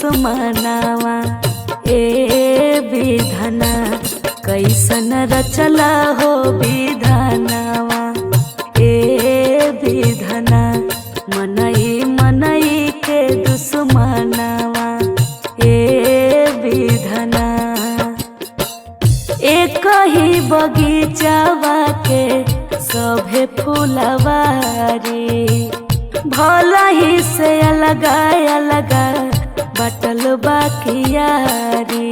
दुश्मनावा। ए विधना कैसन रचला हो विधानावा। ए विधना मनई मनई के दुश्मनावा। ए विधना एक ही बगीचावा के सभे फूलवारी। भला ही से अलगा अलगा बटल बाकियारी।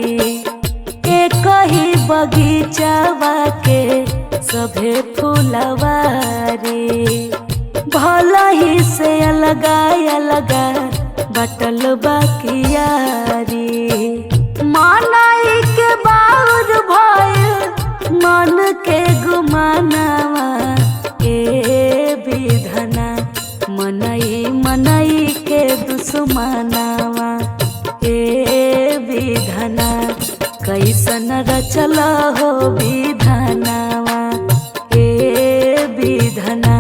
एक ही बगीचावा के सभे फूलवारी। भला ही से अलगा अलगा बटल बाकियारी। मानाई के बाउर भइल मन के गुमानावा। ए विधना मनई मनई के दुश्मनावा। ए विधना कैसन रचला हो विधानावा। ए विधना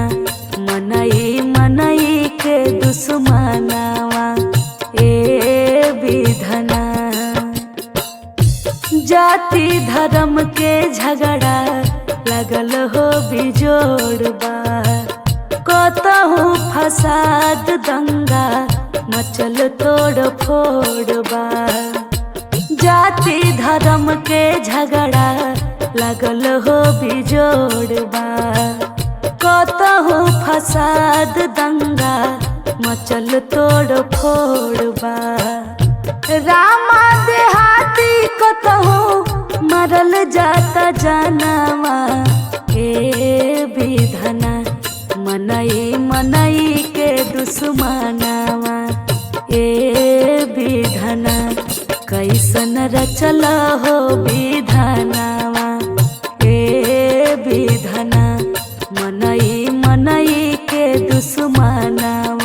मनई मनई के दुश्मनावा। ए विधना जाति धर्म के झगड़ा लगल हो बिजोड़बा। कतहु फसाद दंगा मचल तोड़ फोड़बा। जाति धर्म के झगड़ा लगल हो बिजोड़बा। कतहु फसाद दंगा मचल तोड़ फोड़बा। रामा देहाती कतहु मरल जाता जानवा। ए विधना मनई मनई के दुश्मनावा। ए विधना कैसन रचला हो विधानावा। ए विधना मनई मनई के दुश्मनावा।